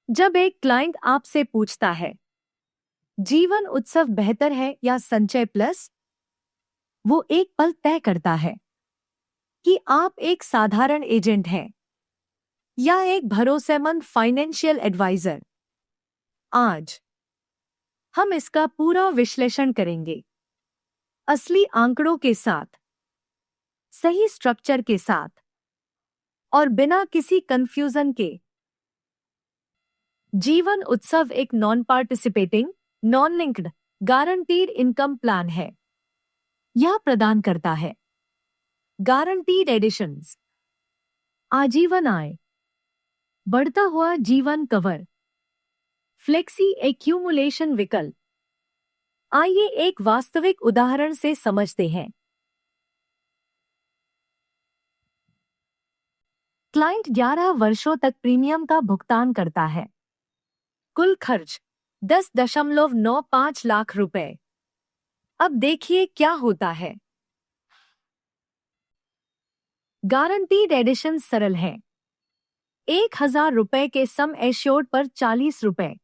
जब एक क्लाइंट आपसे पूछता है जीवन उत्सव बेहतर है या संचय प्लस, वो एक पल तय करता है कि आप एक साधारण एजेंट हैं या एक भरोसेमंद फाइनेंशियल एडवाइजर। आज हम इसका पूरा विश्लेषण करेंगे, असली आंकड़ों के साथ, सही स्ट्रक्चर के साथ और बिना किसी कंफ्यूजन के। जीवन उत्सव एक non participating, non linked, guaranteed income plan है। यह प्रदान करता है गारंटीड एडिशंस, आजीवन आय, बढ़ता हुआ जीवन कवर, फ्लेक्सी एक्यूमुलेशन विकल्प। आइए एक वास्तविक उदाहरण से समझते हैं। क्लाइंट 11 वर्षों तक प्रीमियम का भुगतान करता है। कुल खर्च 10.95 लाख रुपए। अब देखिए क्या होता है। गारंटीड एडिशन सरल है। 1000 रुपए के सम एश्योर्ड पर 40 रुपए,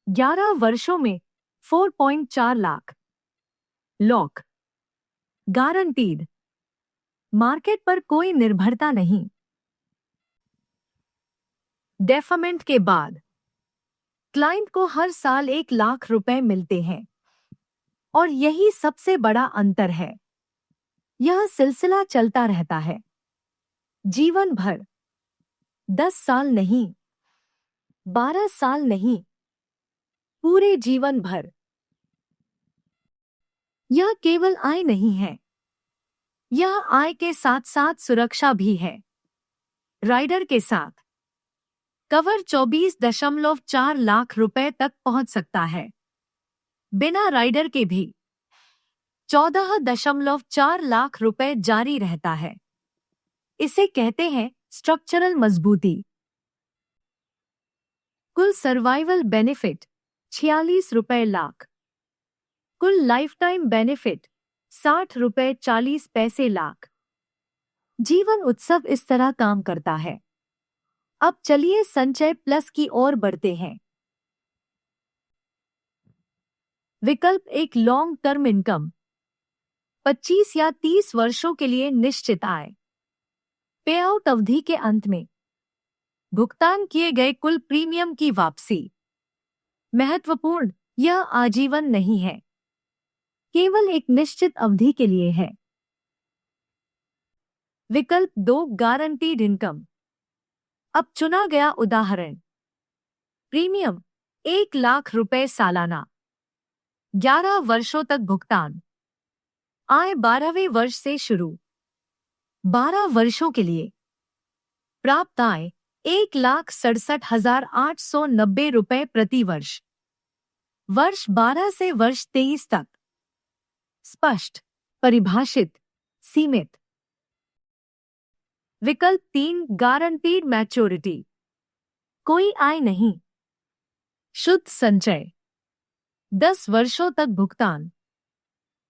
11 वर्षों में 4.4 लाख। लॉक, गारंटीड, मार्केट पर कोई निर्भरता नहीं। डेफरमेंट के बाद क्लाइंट को हर साल 1 लाख रुपए मिलते हैं और यही सबसे बड़ा अंतर है। यह सिलसिला चलता रहता है जीवन भर, 10 साल नहीं, 12 साल नहीं, पूरे जीवन भर। यह केवल आय नहीं है, यह आय के साथ साथ सुरक्षा भी है। राइडर के साथ कवर 24.4 लाख रुपए तक पहुंच सकता है। बिना राइडर के भी 14.4 लाख रुपए जारी रहता है। इसे कहते हैं स्ट्रक्चरल मजबूती। कुल सर्वाइवल बेनिफिट 46 रुपए लाख। कुल लाइफ टाइम बेनिफिट 60 रुपए 40 पैसे लाख। जीवन उत्सव इस तरह काम करता है। अब चलिए संचय प्लस की ओर बढ़ते हैं। विकल्प एक लॉन्ग टर्म इनकम, 25 या 30 वर्षों के लिए निश्चित आय। पे आउट अवधि के अंत में भुगतान किए गए कुल प्रीमियम की वापसी। महत्वपूर्ण, यह आजीवन नहीं है, केवल एक निश्चित अवधि के लिए है। विकल्प 2 गारंटीड इनकम। अब चुना गया उदाहरण, प्रीमियम 1 लाख रुपए सालाना, 11 वर्षों तक भुगतान, आय 12वें वर्ष से शुरू, 12 वर्षों के लिए, प्राप्त आय 1,67,890 रुपए प्रति वर्ष, वर्ष 12 से वर्ष 23 तक। स्पष्ट, परिभाषित, सीमित। विकल्प 3 गारंटीड मैच्योरिटी। कोई आय नहीं, शुद्ध संचय, 10 वर्षों तक भुगतान,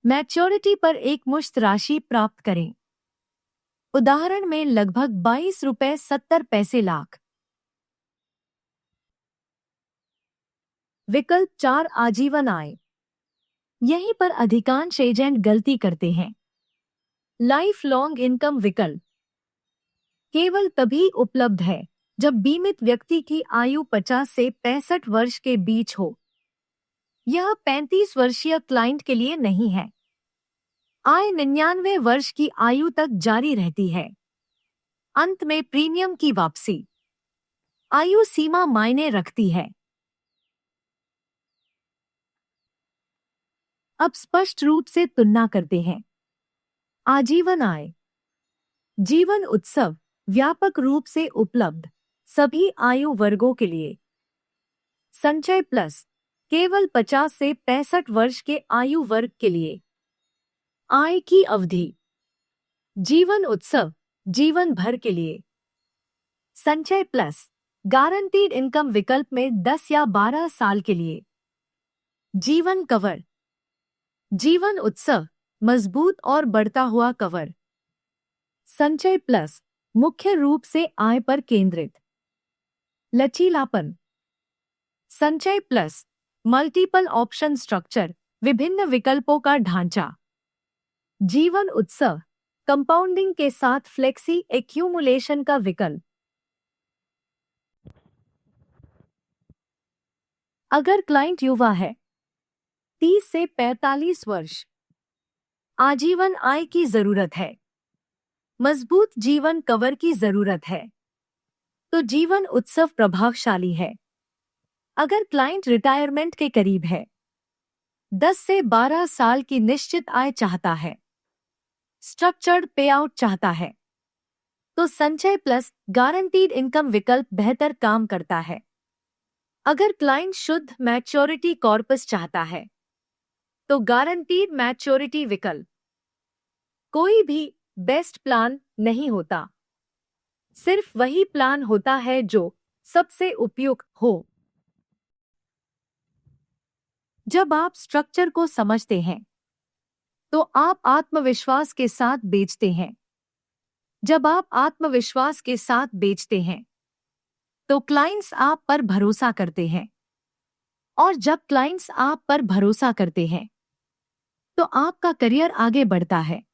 मैच्योरिटी पर एकमुश्त राशि प्राप्त करें। उदाहरण में लगभग 22 रुपए 70 पैसे लाख। विकल्प 4 आजीवन आय। यहीं पर अधिकांश एजेंट गलती करते हैं। लाइफ लॉन्ग इनकम विकल्प केवल तभी उपलब्ध है जब बीमित व्यक्ति की आयु 50 से 65 वर्ष के बीच हो। यह 35 वर्षीय क्लाइंट के लिए नहीं है। आय 99 वर्ष की आयु तक जारी रहती है। अंत में प्रीमियम की वापसी। आयु सीमा मायने रखती है। अब स्पष्ट रूप से तुलना करते हैं। आजीवन आय। जीवन उत्सव व्यापक रूप से उपलब्ध, सभी आयु वर्गों के लिए। संचय प्लस केवल 50 से 65 वर्ष के आयु वर्ग के लिए। आय की अवधि। जीवन उत्सव जीवन भर के लिए। संचय प्लस गारंटीड इनकम विकल्प में 10 या 12 साल के लिए। जीवन कवर। जीवन उत्सव मजबूत और बढ़ता हुआ कवर। संचय प्लस मुख्य रूप से आय पर केंद्रित। लचीलापन। संचय प्लस मल्टीपल ऑप्शन स्ट्रक्चर, विभिन्न विकल्पों का ढांचा। जीवन उत्सव कंपाउंडिंग के साथ फ्लेक्सी एक्यूमुलेशन का विकल्प। अगर क्लाइंट युवा है, 30 से 45 वर्ष, आजीवन आय की जरूरत है, मजबूत जीवन कवर की जरूरत है, तो जीवन उत्सव प्रभावशाली है। अगर क्लाइंट रिटायरमेंट के करीब है, 10 से 12 साल की निश्चित आय चाहता है, स्ट्रक्चर्ड पेआउट चाहता है, तो संचय प्लस गारंटीड इनकम विकल्प बेहतर काम करता है। अगर क्लाइंट शुद्ध मैच्योरिटी कॉर्पस चाहता है, तो गारंटीड मैच्योरिटी विकल्प। कोई भी बेस्ट प्लान नहीं होता, सिर्फ वही प्लान होता है जो सबसे उपयुक्त हो। जब आप स्ट्रक्चर को समझते हैं, तो आप आत्मविश्वास के साथ बेचते हैं। जब आप आत्मविश्वास के साथ बेचते हैं, तो क्लाइंट्स आप पर भरोसा करते हैं। और जब क्लाइंट्स आप पर भरोसा करते हैं, तो आपका करियर आगे बढ़ता है।